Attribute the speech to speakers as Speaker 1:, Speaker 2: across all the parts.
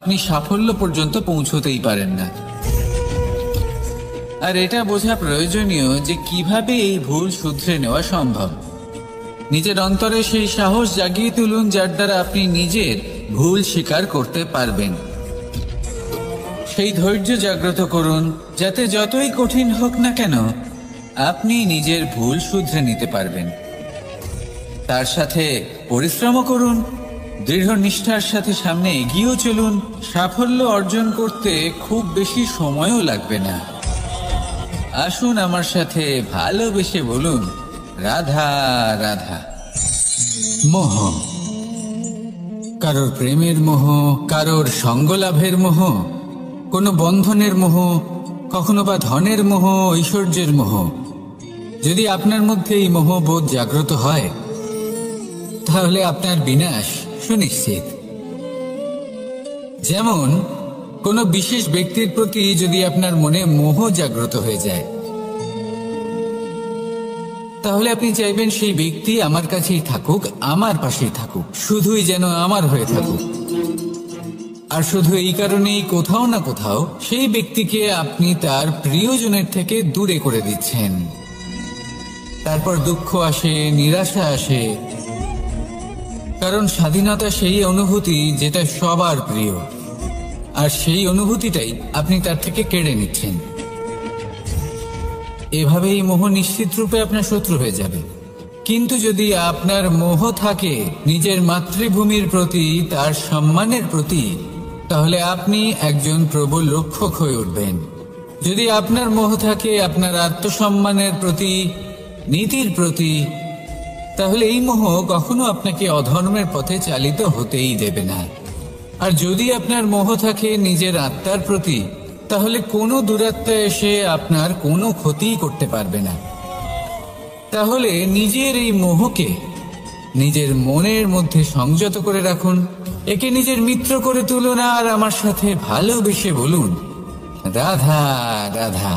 Speaker 1: আপনি সাফল্য পর্যন্ত পৌঁছতেই পারেন না। আর এটা বোঝা প্রয়োজনীয় যে কিভাবে এই ভুল শুধরে নেওয়া সম্ভব। নিজের অন্তরে সেই সাহস জাগিয়ে তুলুন যার দ্বারা আপনি নিজের ভুল স্বীকার করতে পারবেন। সেই ধৈর্য জাগ্রত করুন যাতে যতই কঠিন হোক না কেন আপনি নিজের ভুল শুধরে নিতে পারবেন। তার সাথে পরিশ্রমও করুন, দৃঢ় নিষ্ঠার সাথে সামনে এগিয়েও চলুন। সাফল্য অর্জন করতে খুব বেশি সময়ও লাগবে না। আসুন আমার সাথে ভালোবেসে বলুন, রাধা রাধা। মোহ, কারোর প্রেমের মোহ, কারোর সঙ্গলাভের মোহ, কোনো বন্ধনের মোহ, কখনো বা ধনের মোহ, ঐশ্বর্যের মোহ। যদি আপনার মধ্যে এই মোহবোধ জাগ্রত হয় তাহলে আপনার বিনাশ সুনিশ্চিত। যেমন কোনো বিশেষ ব্যক্তির প্রতি যদি আপনার মনে মোহ জাগ্রত হয়ে যায় তাহলে আপনি চাইবেন সেই ব্যক্তি আমার কাছেই থাকুক, আমার পাশেই থাকুক, শুধুই যেন আমার হয়ে থাকুক। আর শুধু এই কারণেই কোথাও না কোথাও সেই ব্যক্তিকে আপনি তার প্রিয়জনের থেকে দূরে করে দিচ্ছেন। তারপর দুঃখ আসে, নিরাশা আসে, কারণ স্বাধীনতা সেই অনুভূতি যেটা সবার প্রিয়, আর সেই অনুভূতিটাই আপনি তার থেকে কেড়ে নিচ্ছেন। এভাবেই মোহ নিশ্চিত রূপে আপনার শত্রু হয়ে যাবে। কিন্তু যদি আপনার মোহ থাকে নিজের মাতৃভূমির প্রতি, তার সম্মানের প্রতি, তাহলে আপনি একজন প্রবল রক্ষক হয়ে উঠবেন। যদি আপনার মোহ থাকে আপনার আত্মসম্মানের প্রতি, নীতির প্রতি, তাহলে এই মোহ কখনো আপনাকে অধর্মের পথে চালিত হতেই দেবে না। আর যদি আপনার মোহ থাকে নিজের আত্মার প্রতি, তাহলে কোনো দুরাত্মা এসে আপনার কোনো ক্ষতিই করতে পারবে না। তাহলে নিজের এই মোহকে নিজের মনের মধ্যে সংযত করে রাখুন, একে নিজের মিত্র করে তুলুন, আর আমার সাথে ভালোবেসে বলুন, রাধা রাধা।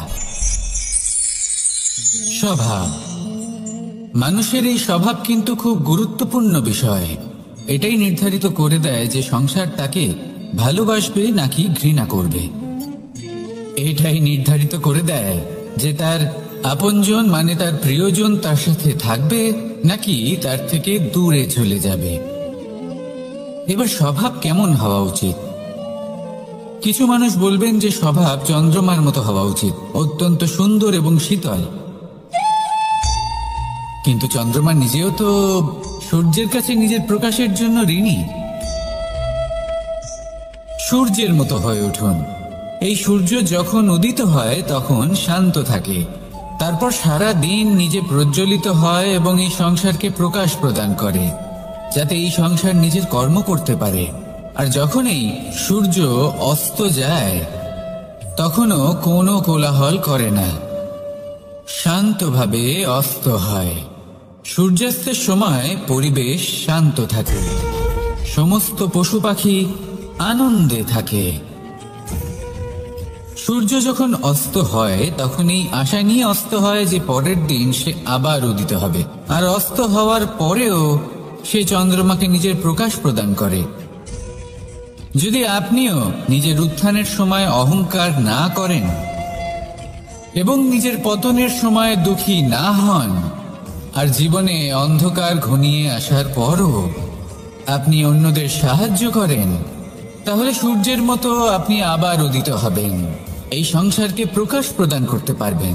Speaker 1: স্বভাব, মানুষের এই স্বভাব কিন্তু খুব গুরুত্বপূর্ণ বিষয়। এটাই নির্ধারিত করে দেয় যে সংসার তাকে ভালোবাসবে নাকি ঘৃণা করবে। এটাই নির্ধারিত করে দেয় যে তার আপনজন মানে তার প্রিয়জন তার সাথে থাকবে নাকি তার থেকে দূরে চলে যাবে। এবার স্বভাব কেমন হওয়া উচিত? কিছু মানুষ বলবেন যে স্বভাব চন্দ্রমার মতো হওয়া উচিত, অত্যন্ত সুন্দর এবং শীতল। কিন্তু চন্দ্রমা নিজেও তো সূর্যের কাছে নিজের প্রকাশের জন্য ঋণী। সূর্যের মতো হয়ে উঠুন। এই সূর্য যখন উদিত হয় তখন শান্ত থাকে, তারপর সারা দিন নিজে প্রজ্বলিত হয় এবং এই সংসারকে প্রকাশ প্রদান করে, যাতে এই সংসার নিজের কর্ম করতে পারে। আর যখন এই সূর্য অস্ত যায় তখনও কোনো কোলাহল করে না, শান্তভাবে অস্ত হয়। সূর্যাস্তের সময় পরিবেশ শান্ত থাকে, সমস্ত পশু পাখি আনন্দে থাকে। সূর্য যখন অস্ত হয় তখন এই আশা নিয়ে অস্ত হয় যে পরের দিন সে আবার উদিত হবে, আর অস্ত হওয়ার পরেও সে চন্দ্রমাকে নিজের প্রকাশ প্রদান করে। যদি আপনিও নিজের উত্থানের সময় অহংকার না করেন এবং নিজের পতনের সময় দুঃখী না হন, আর জীবনে অন্ধকার ঘনিয়ে আসার পরও আপনি অন্যদের সাহায্য করেন, তাহলে সূর্যের মতো আপনি আবার উদিত হবেন, এই সংসারকে প্রকাশ প্রদান করতে পারবেন,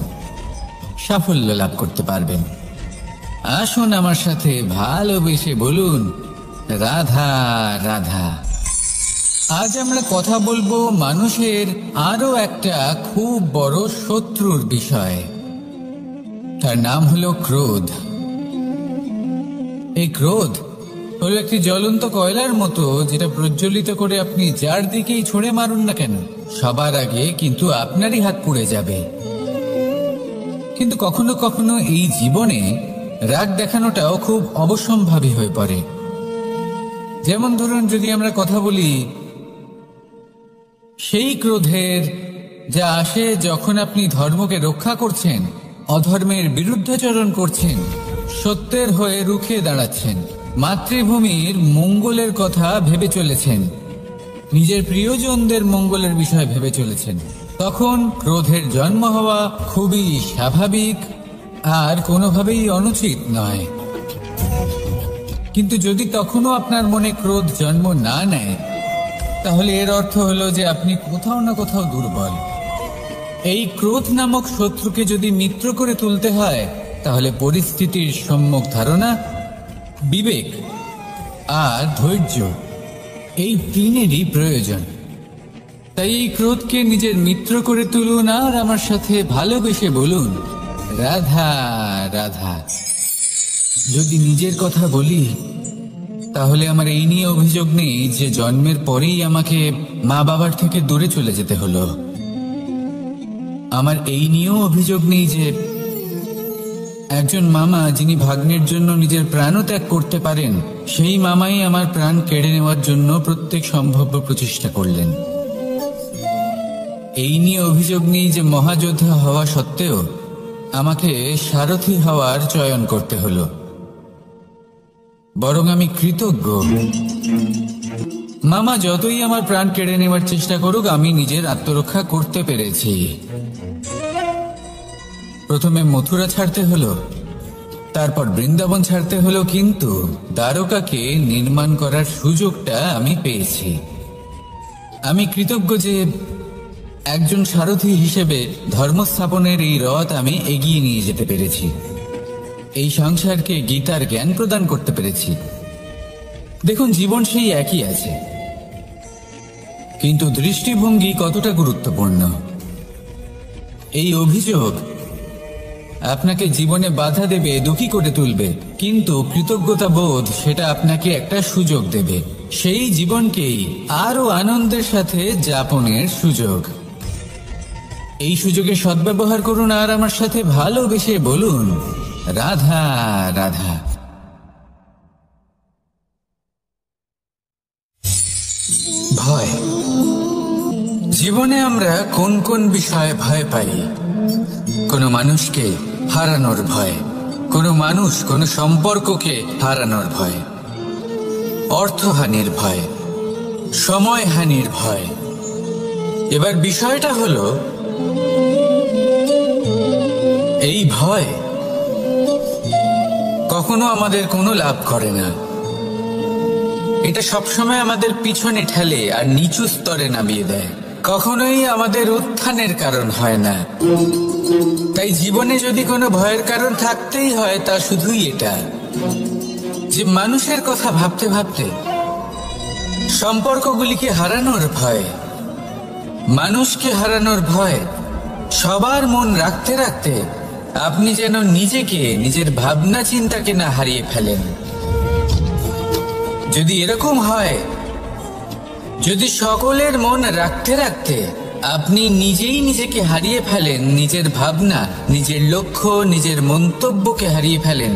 Speaker 1: সাফল্য লাভ করতে পারবেন। আসুন আমার সাথে ভালোবেসে বলুন, রাধা রাধা। আজ আমরা কথা বলবো মানুষের আরো একটা খুব বড় শত্রুর বিষয়। তার নাম হলো ক্রোধ। এই ক্রোধ হলো একটি জ্বলন্ত কয়লার মতো, যেটা প্রজ্বলিত করে আপনি যার দিকেই ছুঁড়ে মারুন না কেন সবার আগে কিন্তু আপনারই হাত পুড়ে যাবে। কিন্তু কখনো কখনো এই জীবনে রাগ দেখানোটাও খুব অবশ্যম্ভাবী হয়ে পড়ে। যেমন ধরুন, যদি আমরা কথা বলি সেই ক্রোধের যা আসে যখন আপনি ধর্মকে রক্ষা করছেন, অধর্মের বিরুদ্ধাচরণ করছেন, সত্যের হয়ে রুখে দাঁড়াচ্ছেন, মাতৃভূমির মঙ্গলের কথা ভেবে চলেছেন, নিজের প্রিয়জনদের মঙ্গলের বিষয় ভেবে চলেছেন, তখন ক্রোধের জন্ম হওয়া খুবই স্বাভাবিক আর কোনোভাবেই অনুচিত নয়। কিন্তু যদি তখনও আপনার মনে ক্রোধ জন্ম না নেয়, তাহলে এর অর্থ হলো যে আপনি কোথাও না কোথাও দুর্বল। এই ক্রোধ নামক শত্রুকে যদি মিত্র করে তুলতে হয়, তাহলে পরিস্থিতির সম্যক ধারণা, বিবেক আর ধৈর্য, এই তিনেরই প্রয়োজন। তাই এই ক্রোধকে নিজের মিত্র করে তুলুন আর আমার সাথে ভালোবেসে বলুন, রাধা রাধা। যদি নিজের কথা বলি, তাহলে আমার এই নিয়ে অভিযোগ নেই যে জন্মের পরেই আমাকে মা বাবার থেকে দূরে চলে যেতে হলো। আমার এই নিয়েও অভিযোগ নেই যে একজন মামা যিনি ভাগ্নের জন্য নিজের প্রাণও ত্যাগ করতে পারেন, সেই মামাই আমার প্রাণ কেড়ে নেওয়ার জন্য প্রত্যেক সম্ভাব্য প্রচেষ্টা করলেন। এই নিয়ে অভিযোগ নেই যে মহাযোদ্ধা হওয়া সত্ত্বেও আমাকে সারথি হওয়ার চয়ন করতে হলো। বরং আমি কৃতজ্ঞ। মামা যতই আমার প্রাণ কেড়ে নেওয়ার চেষ্টা করুক, আমি নিজের আত্মরক্ষা করতে পেরেছি। প্রথমে মথুরা ছাড়তে হলো, তারপর বৃন্দাবন ছাড়তে হলো, কিন্তু দ্বারকাকে নির্মাণ করার সুযোগটা আমি পেয়েছি। আমি কৃতজ্ঞ যে একজন সারথি হিসেবে ধর্মস্থাপনের এই রথ আমি এগিয়ে নিয়ে যেতে পেরেছি। এই সংসারকে গীতার জ্ঞান প্রদান করতে পেরেছি। দেখুন, জীবন সেই একই আছে, কিন্তু দৃষ্টিভঙ্গি কতটা গুরুত্বপূর্ণ। এই অভিযোগ আপনাকে জীবনে বাধা দেবে, দুঃখী করে তুলবে, কিন্তু কৃতজ্ঞতা বোধ সেটা আপনাকে একটা সুযোগ দেবে, সেই জীবনকেই আরো আনন্দের সাথে যাপনের সুযোগ। এই সুযোগে সদ্ব্যবহার করুন আর আমার সাথে ভালোবেসে বলুন, রাধা রাধা। ভয়। জীবনে আমরা কোন কোন বিষয়ে ভয় পাই? কোনো মানুষকে হারানোর ভয়, কোনো মানুষ কোনো সম্পর্ককে হারানোর ভয়, অর্থহানির ভয়, সময়হানির ভয়। এবার বিষয়টা হলো, এই ভয় কখনো আমাদের কোনো লাভ করে না। এটা সবসময় আমাদের পিছনে ঠেলে আর নিচু স্তরে নামিয়ে দেয়, কখনোই আমাদের উত্থানের কারণ হয় না। তাই জীবনে যদি কোনো ভয়ের কারণ থাকতেই হয়, তা শুধুই এটা যে মানুষের কথা ভাবতে ভাবতে সম্পর্কগুলিকে হারানোর ভয়, মানুষকে হারানোর ভয়, সবার মন রাখতে রাখতে আপনি যেন নিজেকে, নিজের ভাবনা চিন্তাকে না হারিয়ে ফেলেন। যদি এরকম হয়, যদি সকলের মন রাখতে রাখতে আপনি নিজেই নিজেকে হারিয়ে ফেলেন, নিজের ভাবনা, নিজের লক্ষ্য, নিজের মন্তব্যকে হারিয়ে ফেলেন,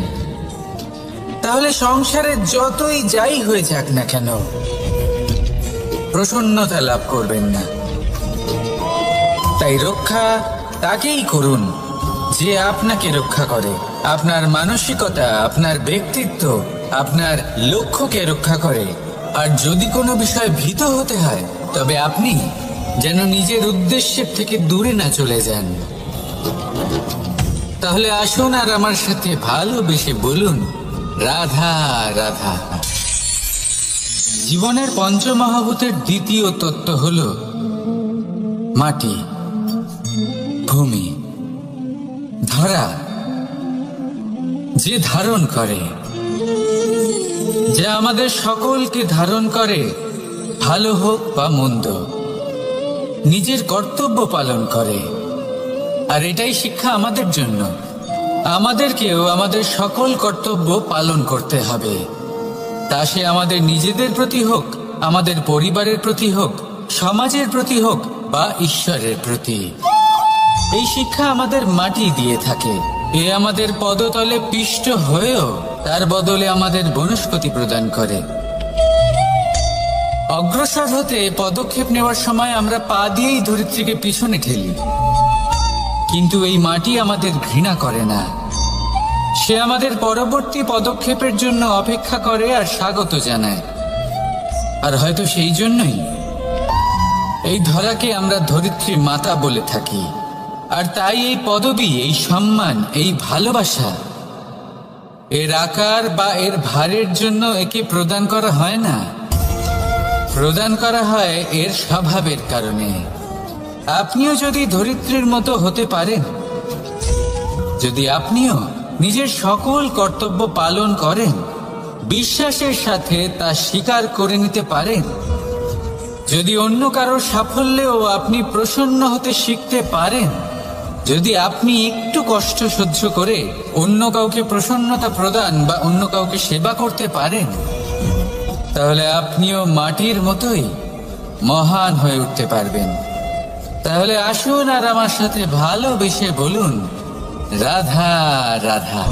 Speaker 1: তাহলে সংসারে যতই যাই হয়ে যাক না কেন, প্রসন্নতা লাভ করবেন না। তাই রক্ষা তাকেই করুন যে আপনাকে রক্ষা করে, আপনার মানসিকতা, আপনার ব্যক্তিত্ব, আপনার লক্ষ্যকে রক্ষা করে। আর যদি কোনো বিষয় ভীত হতে হয়, তবে আপনি যেন নিজের উদ্দেশ্যের থেকে দূরে না চলে যান। তাহলে আসুন আর আমার সাথে ভালোবেসে বলুন, রাধা রাধা। জীবনের পঞ্চমহাভূতের দ্বিতীয় তত্ত্ব হল মাটি, ভূমি, ধরা, যে ধারণ করে, যা আমাদের সকলকে ধারণ করে, ভালো হোক বা মন্দ, নিজের কর্তব্য পালন করে। আর এটাই শিক্ষা আমাদের জন্য। আমাদেরকেও আমাদের সকল কর্তব্য পালন করতে হবে, তা সে আমাদের নিজেদের প্রতি হোক, আমাদের পরিবারের প্রতি হোক, সমাজের প্রতি হোক বা ঈশ্বরের প্রতি। এই শিক্ষা আমাদের মাটি দিয়ে থাকে। এ আমাদের পদতলে পিষ্ট হয়েও তার বদলে আমাদের বনস্পতি প্রদান করে। অগ্রসর হতে পদক্ষেপ নেওয়ার সময় আমরা পা দিয়েই ধরিত্রীকে পিছনে ঠেলি, কিন্তু এই মাটি আমাদের ঘৃণা করে না। সে আমাদের পরবর্তী পদক্ষেপের জন্য অপেক্ষা করে আর স্বাগত জানায়। আর হয়তো সেই জন্যই এই ধরাকে আমরা ধরিত্রী মাতা বলে থাকি, আর তাই এই পদবি, এই সম্মান, এই ভালোবাসা, এর আকার বা এর ভারের জন্য একে প্রদান করা হয় না, প্রদান করা হয় এর স্বভাবের কারণে। আপনিও যদি ধরিত্রীর মতো হতে পারেন, যদি আপনিও নিজের সকল কর্তব্য পালন করেন, বিশ্বাসের সাথে তা স্বীকার করে নিতে পারেন, যদি অন্য কারোর সাফল্যেও আপনি প্রসন্ন হতে শিখতে পারেন, যদি আপনি একটু কষ্ট সহ্য করে অন্য কাউকে প্রসন্নতা প্রদান বা অন্য কাউকে সেবা করতে পারেন, তাহলে আপনিও মাটির মতোই মহান হয়ে উঠতে পারবেন। তাহলে আসুন আর আমার সাথে ভালোবেসে বলুন, রাধা রাধা।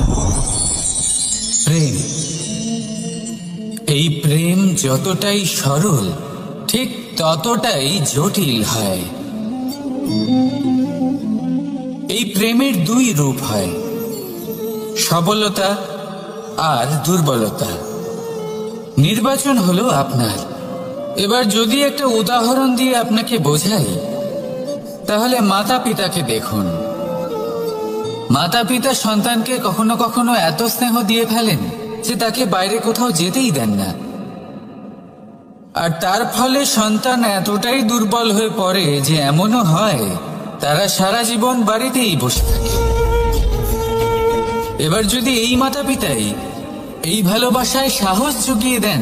Speaker 1: প্রেম, এই প্রেম যতটাই সরল ঠিক ততটাই জটিল হয়। এই প্রেমের দুই রূপ হয়, সবলতা আর দুর্বলতা। নির্বাচন হলো আপনার। এবার যদি একটা উদাহরণ দিয়ে আপনাকে বোঝাই, তাহলে মাতা পিতাকে দেখুন। মাতা পিতা সন্তানকে কখনো কখনো এত স্নেহ দিয়ে ফেলেন যে তাকে বাইরে কোথাও যেতেই দেন না, আর তার ফলে সন্তান এতটাই দুর্বল হয়ে পড়ে যে এমনও হয় তারা সারা জীবন বাড়িতেই বসে থাকে। এবার যদি এই মাতা পিতাই এই ভালোবাসায় সাহস জুগিয়ে দেন,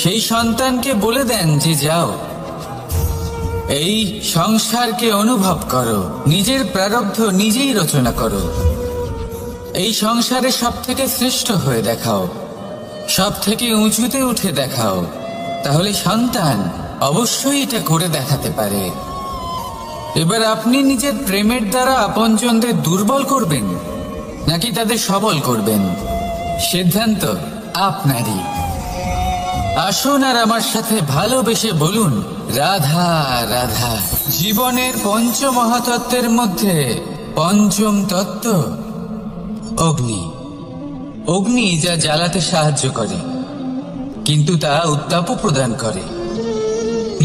Speaker 1: সেই সন্তানকে বলে দেন যে যাও, এই সংসারকে অনুভব করো, নিজের প্রারব্ধ নিজেই রচনা করো, এই সংসারে সব থেকে শ্রেষ্ঠ হয়ে দেখাও, সব থেকে উঁচুতে উঠে দেখাও, তাহলে সন্তান অবশ্যই এটা করে দেখাতে পারে। এবার আপনি নিজের প্রেমের দ্বারা আপনজনদের দুর্বল করবেন নাকি তাদের সবল করবেন, সিদ্ধান্ত আপনারই। আসুন আর আমার সাথে ভালোবেসে বলুন, রাধা রাধা। জীবনের পঞ্চমহাতত্ত্বের মধ্যে পঞ্চম তত্ত্ব অগ্নি। অগ্নি যা জ্বালাতে সাহায্য করে, কিন্তু তা উত্তাপও প্রদান করে।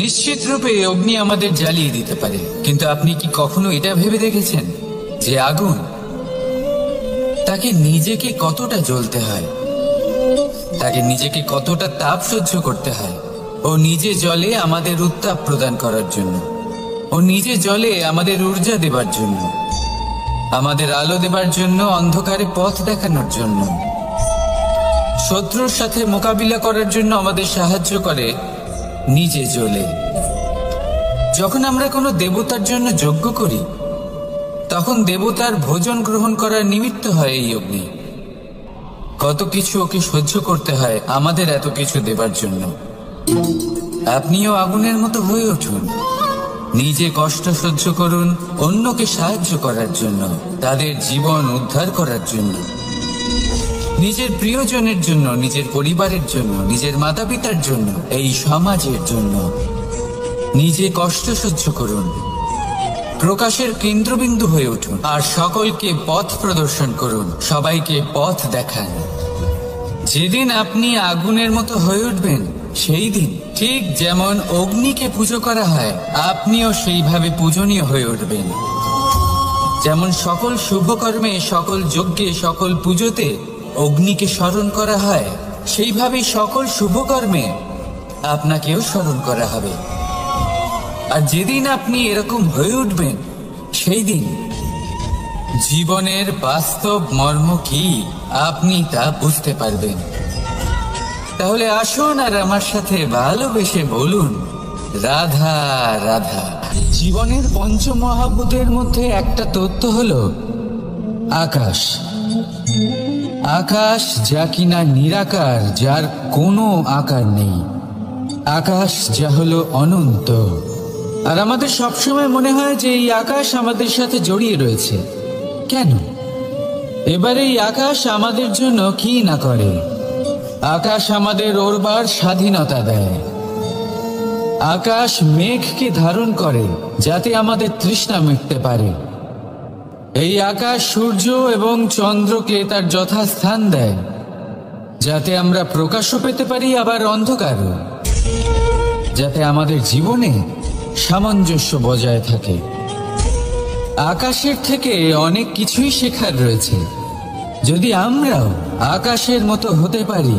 Speaker 1: নিশ্চিত রূপে অগ্নি আমাদের জ্বালিয়ে দিতে পারে, কিন্তু আপনি কি কখনো এটা ভেবে দেখেছেন যে আগুন, তাকে নিজেকে কতটা জ্বলতে হয়, তাকে নিজেকে কতটা তাপ সহ্য করতে হয়? ও নিজে জলে আমাদের উত্তাপ প্রদান করার জন্য, ও নিজে জলে আমাদের ঊর্জা দেবার জন্য, আমাদের আলো দেবার জন্য, অন্ধকারে পথ দেখানোর জন্য, শত্রুর সাথে মোকাবিলা করার জন্য আমাদের সাহায্য করে নিজে জ্বলে। যখন আমরা কোনো দেবতার জন্য যজ্ঞ করি, তখন দেবতার ভোজন গ্রহণ করার নিমিত্ত হয় এই অগ্নি। কত কিছু ওকে সহ্য করতে হয় আমাদের এত কিছু দেবার জন্য। আপনিও আগুনের মতো হয়ে উঠুন, নিজে কষ্ট সহ্য করুন অন্যকে সাহায্য করার জন্য, তাদের জীবন উদ্ধার করার জন্য, নিজের প্রিয়জনের জন্য, নিজের পরিবারের জন্য, নিজের মাতা পিতার জন্য, এই সমাজের জন্য। নিজে কষ্ট সহ্য করুন, প্রকাশের কেন্দ্রবিন্দু হয়ে উঠুন, আর সকলকে পথ প্রদর্শন করুন, সবাইকে পথ দেখান। যেদিন আপনি আগুনের মতো হয়ে উঠবেন, সেই দিন ঠিক যেমন অগ্নিকে পুজো করা হয়, আপনিও সেইভাবে পূজনীয় হয়ে উঠবেন। যেমন সকল শুভকর্মে, সকল যজ্ঞে, সকল পুজোতে অগ্নিকে স্মরণ করা হয়, সেইভাবে সকল শুভকর্মে আপনাকেও স্মরণ করা হবে। আর যেদিন আপনি এরকম হয়ে উঠবেন, সেই দিন জীবনের বাস্তব মর্ম কি আপনি তা বুঝতে পারবেন। তাহলে আসুন আর আমার সাথে ভালোবেসে বলুন, রাধা রাধা। জীবনের পঞ্চমহাভূতের মধ্যে একটা তত্ত্ব হলো আকাশ। আকাশ যা কিনা নিরাকার, যার কোনো আকার নেই। আকাশ যা হলো অনন্ত। আর আমাদের সবসময় মনে হয় যে এই আকাশ আমাদের সাথে জড়িয়ে রয়েছে। কেন? এবার এই আকাশ আমাদের জন্য কি না করে। আকাশ আমাদের ওড়বার স্বাধীনতা দেয়। আকাশ মেঘকে ধারণ করে যাতে আমাদের তৃষ্ণা মিটতে পারে। এই আকাশ সূর্য এবং চন্দ্রকে তার যথাস্থান দেয় যাতে আমরা প্রকাশও পেতে পারি, আবার অন্ধকারও, যাতে আমাদের জীবনে সামঞ্জস্য বজায় থাকে। আকাশের থেকে অনেক কিছুই শেখার রয়েছে। যদি আমরাও আকাশের মতো হতে পারি,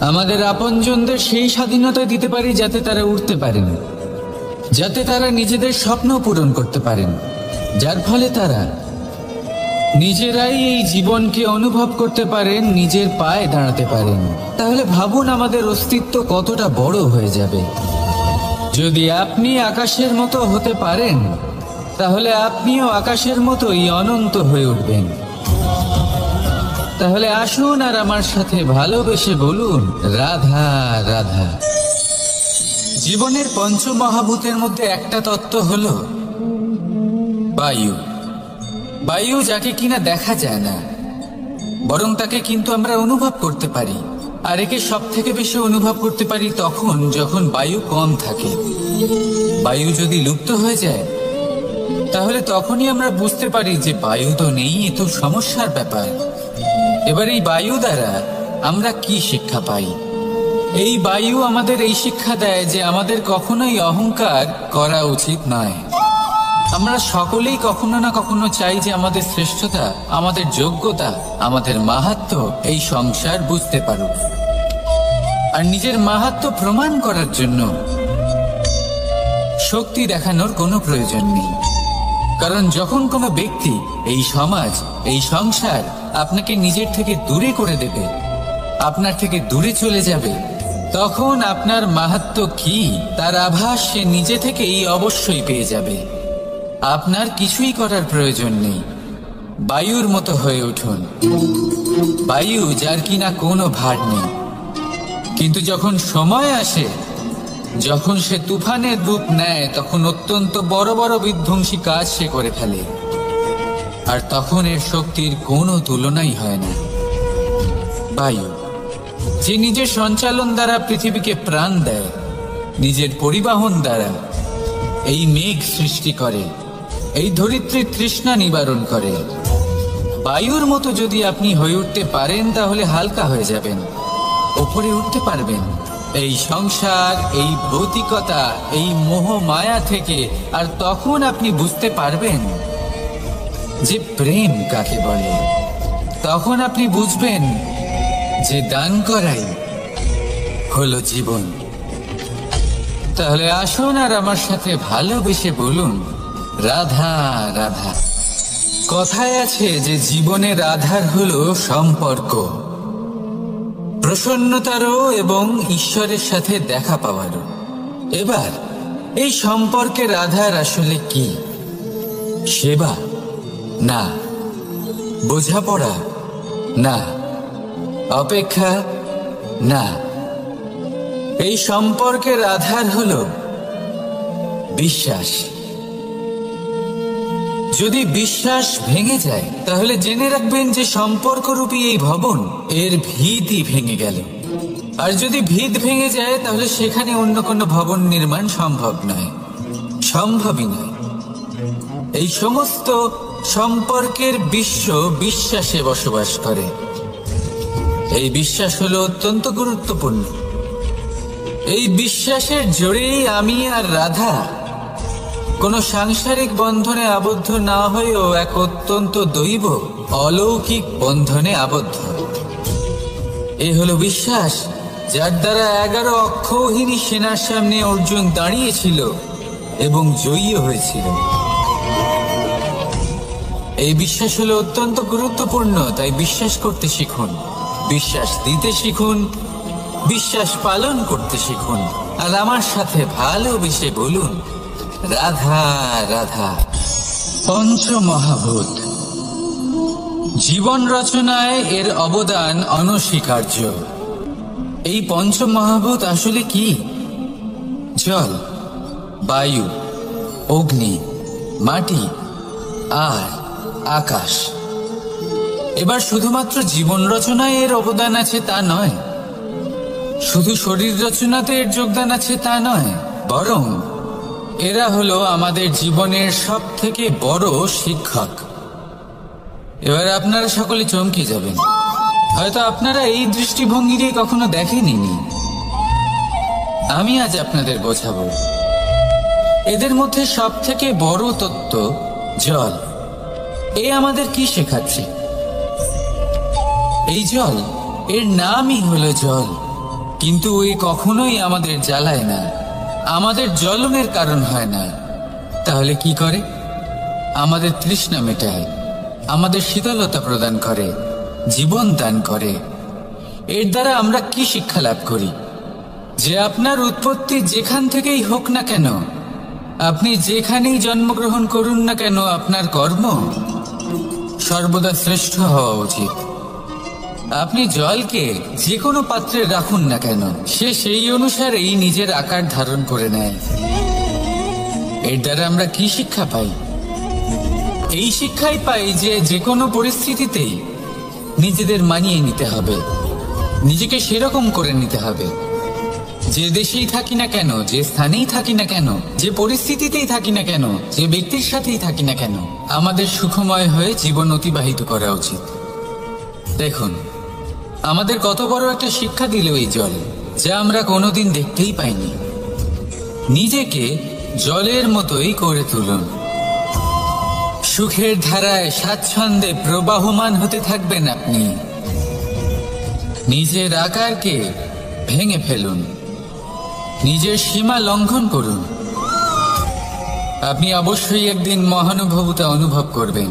Speaker 1: আমাদের আপনজনদের সেই স্বাধীনতা দিতে পারি যাতে তারা উঠতে পারেন, যাতে তারা নিজেদের স্বপ্ন পূরণ করতে পারেন, যার ফলে তারা নিজেরাই এই জীবনকে অনুভব করতে পারেন, নিজের পায়ে দাঁড়াতে পারেন, তাহলে ভাবুন আমাদের অস্তিত্ব কতটা বড় হয়ে যাবে। যদি আপনি আকাশের মতো হতে পারেন, তাহলে আপনিও আকাশের মতোই অনন্ত হয়ে উঠবেন। তাহলে আসুন আর আমার সাথে ভালোবেসে বলুন, রাধা রাধা। জীবনের পঞ্চমহাভূতের মধ্যে একটা তত্ত্ব হলো বায়ু। বায়ু যাকে কিনা দেখা যায় না, বরং তাকে কিন্তু আমরা অনুভব করতে পারি। আর একে সব থেকে বেশি অনুভব করতে পারি তখন যখন বায়ু কম থাকে। বায়ু যদি লুপ্ত হয়ে যায়, তাহলে তখনই আমরা বুঝতে পারি যে বায়ু তো নেই, এ তো সমস্যার ব্যাপার। এবার এই বায়ু দ্বারা আমরা কি শিক্ষা পাই? এই বায়ু আমাদের এই শিক্ষা দেয় যে আমাদের কখনোই অহংকার করা উচিত নয়। আমরা সকলেই কখনো না কখনো চাই যে আমাদের শ্রেষ্ঠতা, আমাদের যোগ্যতা, আমাদের মাহাত্ম্য এই সংসার বুঝতে পারুক। আর নিজের মাহাত্ম্য প্রমাণ করার জন্য শক্তি দেখানোর কোনো প্রয়োজন নেই। কারণ যখন কোনো ব্যক্তি, এই সমাজ, এই সংসার আপনাকে নিজের থেকে দূরে করে দেবে, আপনার থেকে দূরে চলে যাবে, তখন আপনার মাহাত্ম্য কি তার আভাস সে নিজে থেকেই অবশ্যই পেয়ে যাবে। আপনার কিছুই করার প্রয়োজন নেই। বায়ুর মতো হয়ে উঠুন। বায়ু যার কিনা কোনো ভার নেই, কিন্তু যখন সময় আসে, যখন সে তুফানের রূপ নেয়, তখন অত্যন্ত বড় বড় বিধ্বংসী কাজ সে করে ফেলে। আর তখন এর শক্তির কোনো তুলনাই হয় না। বায়ু যে নিজের সঞ্চালন দ্বারা পৃথিবীকে প্রাণ দেয়, নিজের পরিবহন দ্বারা এই মেঘ সৃষ্টি করে, এই ধরিত্রীর তৃষ্ণা নিবারণ করে। বায়ুর মতো যদি আপনি হয়ে উঠতে পারেন, তাহলে হালকা হয়ে যাবেন, ওপরে উঠতে পারবেন এই সংসার, এই ভৌতিকতা, এই মোহ মায়া থেকে। আর তখন আপনি বুঝতে পারবেন যে প্রেম কাকে বলে। তখন আপনি বুঝবেন যে দান করাই হলো জীবন। তাহলে আসুন আর আমার সাথে ভালোবেসে বলুন, রাধা রাধা। কথায় আছে যে জীবনের আধার হলো সম্পর্ক, প্রসন্নতারও এবং ঈশ্বরের সাথে দেখা পাওয়ারও। এবার এই সম্পর্কের আধার আসলে কি? সেবা? না। বোঝাপড়া? না। অপেক্ষা? না। এই সম্পর্কের আধার হলো বিশ্বাস। যদি বিশ্বাস ভেঙে যায়, তাহলে জেনে রাখবেন যে সম্পর্করূপী এই ভবন, এর ভিতই ভেঙে গেল। আর যদি ভিত ভেঙে যায়, তাহলে সেখানে অন্য কোনো ভবন নির্মাণ সম্ভব নয়, সম্ভবই নয়। এই সমস্ত সম্পর্কের বিশ্ব বিশ্বাসে বসবাস করে। এই বিশ্বাস হলো অত্যন্ত গুরুত্বপূর্ণ। এই বিশ্বাসের জোরেই আমি আর রাধা কোনো সাংসারিক বন্ধনে আবদ্ধ না হয়েও এক অত্যন্ত দৈব অলৌকিক বন্ধনে আবদ্ধ। এ হলো বিশ্বাস, যার দ্বারা 11 অক্ষৌহিনী সেনার সামনে অর্জুন দাঁড়িয়েছিল এবং জয়ী হয়েছিল। এই বিশ্বাস হলো অত্যন্ত গুরুত্বপূর্ণ। তাই বিশ্বাস করতে শিখুন, বিশ্বাস দিতে শিখুন, বিশ্বাস পালন করতে শিখুন। আর আমার সাথে ভালোবেসে বলুন, রাধা রাধা। পঞ্চমহাভূত জীবন রচনায় এর অবদান অনস্বীকার্য। এই পঞ্চমহাভূত আসলে কি? জল, বায়ু, অগ্নি, মাটি আর আকাশ। এবার শুধুমাত্র জীবন রচনায় এর অবদান আছে তা নয়, শুধু শরীর রচনাতে এর যোগদান আছে তা নয়, বরং এরা হলো আমাদের জীবনের সব থেকে বড় শিক্ষক। এবার আপনারা সকলে চমকে যাবেন, হয়তো আপনারা এই দৃষ্টিভঙ্গি দিয়ে কখনো দেখেননি। আমি আজ আপনাদের বোঝাবো এদের মধ্যে সব থেকে বড় তত্ত্ব জল। এ আমাদের কি শেখাচ্ছে? এই জল, এর নামই হলো জল, কিন্তু এ কখনোই আমাদের জ্বালায় না, আমাদের জ্বলনের কারণ হয় না। তাহলে কি করে? আমাদের তৃষ্ণা মেটায়, আমাদের শীতলতা প্রদান করে, জীবন দান করে। এর দ্বারা আমরা কি শিক্ষা লাভ করি? যে আপনার উৎপত্তি যেখান থেকেই হোক না কেন, আপনি যেখানেই জন্মগ্রহণ করুন না কেন, আপনার কর্ম সর্বদা শ্রেষ্ঠ হওয়া উচিত। আপনি জলকে যে কোনো পাত্রে রাখুন না কেন, সে সেই অনুসারেই নিজের আকার ধারণ করে নেয়। এর দ্বারা আমরা কি শিক্ষা পাই? এই শিক্ষাই পাই যে যে কোনো পরিস্থিতিতেই নিজেদের মানিয়ে নিতে হবে, নিজেকে সেরকম করে নিতে হবে। যে দেশেই থাকি না কেন, যে স্থানেই থাকি না কেন, যে পরিস্থিতিতেই থাকি না কেন, যে ব্যক্তির সাথেই থাকি না কেন, আমাদের সুখময় হয়ে জীবন অতিবাহিত করা উচিত। দেখুন, আমাদের কত বড় একটা শিক্ষা দিল এই জল, যা আমরা কোনোদিন দেখতেই পাইনি। নিজেকে জলের মতোই করে তুলুন। সুখের ধারায় স্বাচ্ছন্দ্যে প্রবাহমান হতে থাকবেন আপনি। নিজের আকারকে ভেঙে ফেলুন, নিজের সীমা লঙ্ঘন করুন। আপনি অবশ্যই একদিন মহানুভবতা অনুভব করবেন।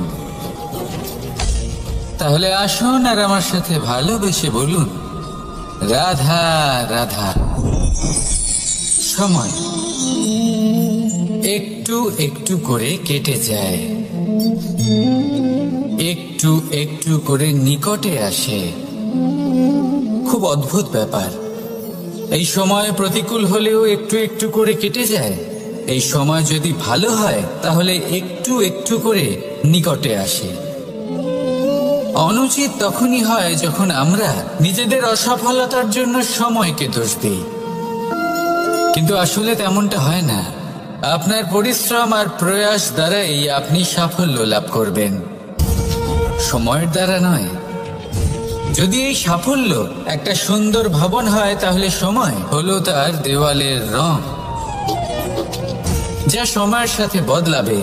Speaker 1: তাহলে আসুন আর আমার সাথে ভালোবেসে বলুন, রাধা রাধা। সময় একটু একটু করে কেটে যায়, একটু একটু করে নিকটে আসে। খুব অদ্ভুত ব্যাপার। এই সময় প্রতিকূল হলেও একটু একটু করে কেটে যায়। এই সময় যদি ভালো হয় তাহলে একটু একটু করে নিকটে আসে। অনুচিত তখনই হয় যখন আমরা নিজেদের অসফলতার জন্য সময়কে দোষ দিই, কিন্তু আসলে তেমনটা হয় না। আপনার পরিশ্রম আর প্রয়াস দ্বারাই আপনি সাফল্য লাভ করবেন, সময়ের দ্বারা নয়। যদি এই সাফল্য একটা সুন্দর ভবন হয়, তাহলে সময় হলো তার দেওয়ালের রং, যা সময়ের সাথে বদলাবে,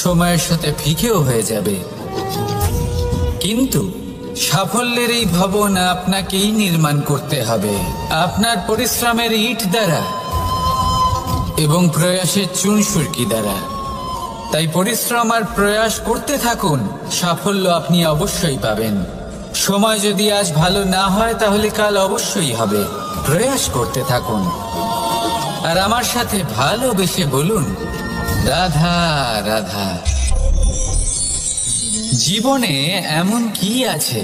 Speaker 1: সময়ের সাথে ফিকেও হয়ে যাবে। কিন্তু সাফল্যের এই ভবন আপনাকেই নির্মাণ করতে হবে, আপনার পরিশ্রমের ইট দ্বারা এবং প্রয়াসের চুনসুরকি দ্বারা। তাই পরিশ্রম আর প্রয়াস করতে থাকুন, সাফল্য আপনি অবশ্যই পাবেন। সময় যদি আজ ভালো না হয় তাহলে কাল অবশ্যই হবে। প্রয়াস করতে থাকুন আর আমার সাথে ভালোবেসে বলুন, রাধা রাধা। জীবনে এমন কি আছে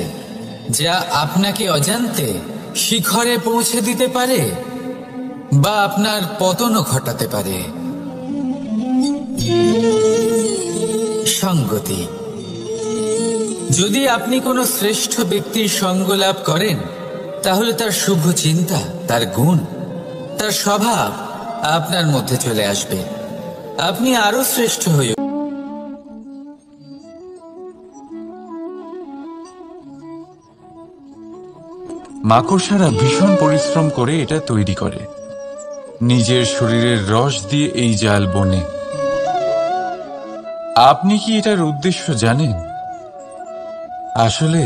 Speaker 1: যা আপনাকে অজান্তে শিখরে পৌঁছে দিতে পারে বা আপনার পতনও ঘটাতে পারে? সঙ্গতি। যদি আপনি কোনো শ্রেষ্ঠ ব্যক্তির সঙ্গ লাভ করেন, তাহলে তার শুভ চিন্তা, তার গুণ, তার স্বভাব আপনার মধ্যে চলে আসবে। আপনি আরো শ্রেষ্ঠ হয়ে
Speaker 2: মাকড়সারা ভীষণ পরিশ্রম করে এটা তৈরি করে। নিজের শরীরের রস দিয়ে এই জাল বনে। আপনি কি এটার উদ্দেশ্য জানেন? আসলে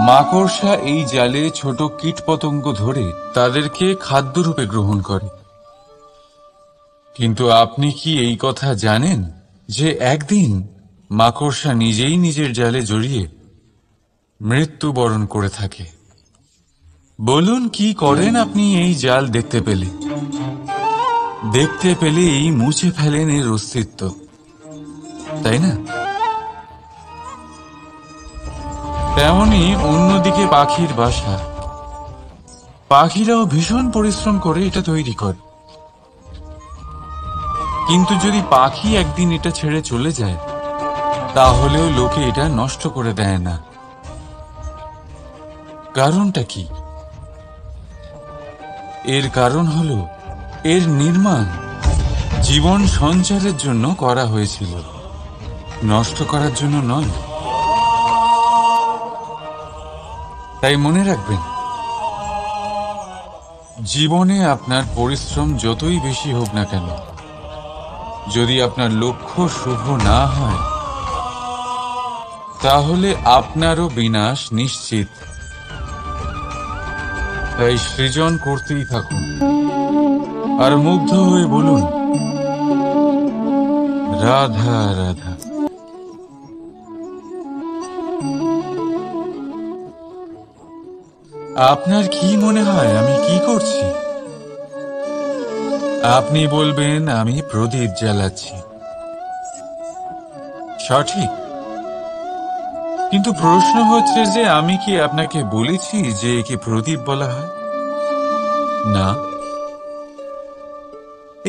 Speaker 2: মাকড়সা এই জালে ছোট কীটপতঙ্গ ধরে তাদেরকে খাদ্যরূপে গ্রহণ করে। কিন্তু আপনি কি এই কথা জানেন যে একদিন মাকড়সা নিজেই নিজের জালে জড়িয়ে মৃত্যুবরণ করে থাকে? বলুন, কি করেন আপনি এই জাল দেখতে পেলে? দেখতে পেলেই মুছে ফেলেন এর অস্তিত্ব, তাই না? তেমনি অন্যদিকে পাখির বাসা। পাখিরাও ভীষণ পরিশ্রম করে এটা তৈরি করে। কিন্তু যদি পাখি একদিন এটা ছেড়ে চলে যায়, তাহলেও লোকে এটা নষ্ট করে দেয় না। কারণটা কি? এর কারণ হলো এর নির্মাণ জীবন সঞ্চারের জন্য করা হয়েছিল, নষ্ট করার জন্য নয়। তাই মনে রাখবেন, জীবনে আপনার পরিশ্রম যতই বেশি হোক না কেন, যদি আপনার লক্ষ্য শুভ না হয়, তাহলে আপনারও বিনাশ নিশ্চিত। তাই সৃজন করতেই থাকুন আর মুগ্ধ হয়ে বলুন, রাধা রাধা। আপনার কি মনে হয় আমি কি করছি? আপনি বলবেন আমি প্রদীপ জ্বালাচ্ছি। সঠিক, কিন্তু প্রশ্ন হচ্ছে যে আমি কি আপনাকে বলেছি যে একে প্রদীপ বলা হয়? না।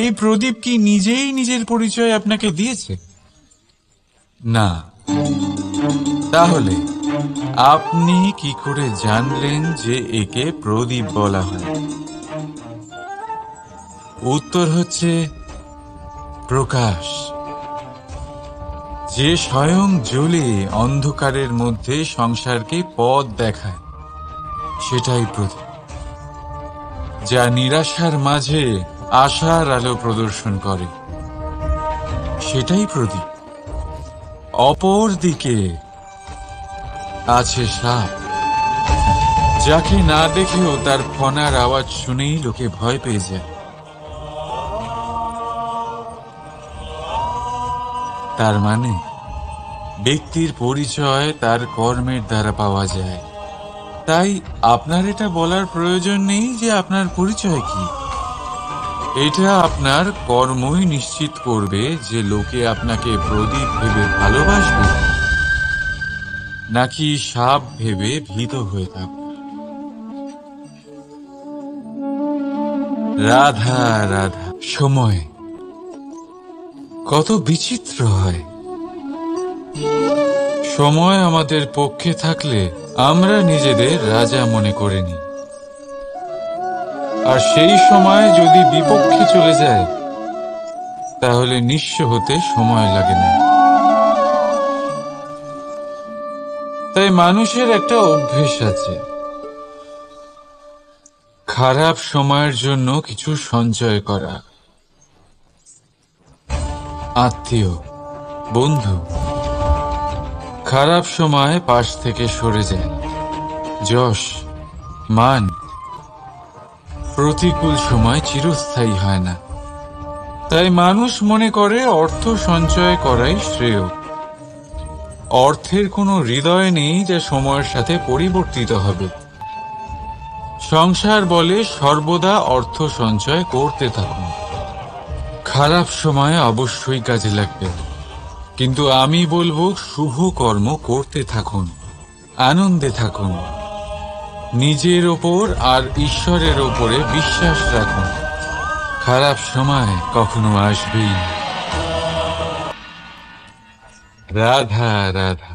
Speaker 2: এই প্রদীপ কি নিজেই নিজের পরিচয় আপনাকে দিয়েছে? না। তাহলে আপনি কি করে জানলেন যে একে প্রদীপ বলা হয়? উত্তর হচ্ছে প্রকাশ। যে স্বয়ং জ্বলে অন্ধকারের মধ্যে সংসারকে পথ দেখায়, সেটাই প্রদীপ। যা নিরাশার মাঝে আশার আলো প্রদর্শন করে, সেটাই প্রদীপ। অপর দিকে আছে সাপ, যাকে না দেখেও তার ফনার আওয়াজ শুনেই লোকে ভয় পেয়ে যায়। তার মানে ব্যক্তির পরিচয় তার কর্মের দ্বারা পাওয়া যায়। তাই আপনার এটা বলার প্রয়োজন নেই যে আপনার পরিচয় কি। এটা আপনার কর্মই নিশ্চিত করবে যে লোকে আপনাকে প্রদীপ ভেবে ভালোবাসবে নাকি সাপ ভেবে ভীত হয়ে থাকবে। রাধা রাধা। সময় কত বিচিত্র হয়। সময় আমাদের পক্ষে থাকলে আমরা নিজেদের রাজা মনে করে নিই, আর সেই সময় যদি বিপক্ষে চলে যায়, তাহলে নিঃস্ব হতে সময় লাগে না। তাই মানুষের একটা অভ্যেস আছে, খারাপ সময়ের জন্য কিছু সঞ্চয় করা। আত্মীয়, বন্ধু খারাপ সময় পাশ থেকে সরে যায়। যশ, মান প্রতিকূল সময় চিরস্থায়ী হয় না। তাই মানুষ মনে করে অর্থ সঞ্চয় করাই শ্রেয়। অর্থের কোনো হৃদয় নেই যা সময়ের সাথে পরিবর্তিত হবে। সংসার বলে সর্বদা অর্থ সঞ্চয় করতে থাকুন। খারাপ সময় অবশ্যই কাজে লাগবে, কিন্তু আমি বলবো শুভ কর্ম করতে থাকুন, আনন্দে থাকুন, নিজের ওপর আর ঈশ্বরের ওপরে বিশ্বাস রাখুন। খারাপ সময় কখনো আসবেই না। রাধা রাধা।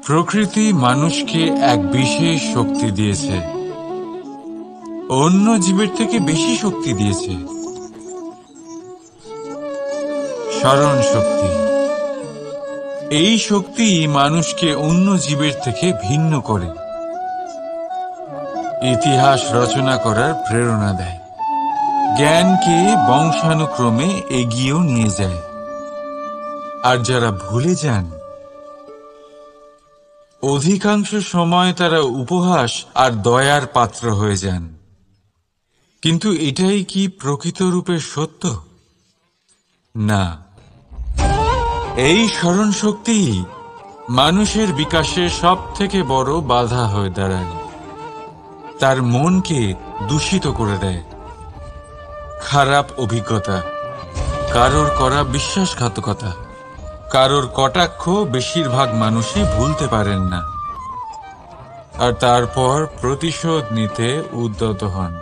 Speaker 2: প্রকৃতি মানুষকে এক বিশেষ শক্তি দিয়েছে, অন্য জীবের থেকে বেশি শক্তি দিয়েছে। স্মরণ শক্তি। এই শক্তি মানুষকে অন্য জীবের থেকে ভিন্ন করে, ইতিহাস রচনা করার প্রেরণা দেয়, জ্ঞানকে বংশানুক্রমে এগিয়েও নিয়ে যায়। আর যারা ভুলে যান, অধিকাংশ সময় তারা উপহাস আর দয়ার পাত্র হয়ে যান। কিন্তু এটাই কি প্রকৃত রূপে সত্য? না। এই স্মরণ শক্তি মানুষের বিকাশে সব থেকে বড় বাধা হয়ে দাঁড়ায়। তার মনকে দূষিত করে দেয়। খারাপ অভিজ্ঞতা, কারোর করা বিশ্বাসঘাতকতা, কারোর কটাক্ষ বেশিরভাগ মানুষই ভুলতে পারেন না, আর তারপর প্রতিশোধ নিতে উদ্যত হন।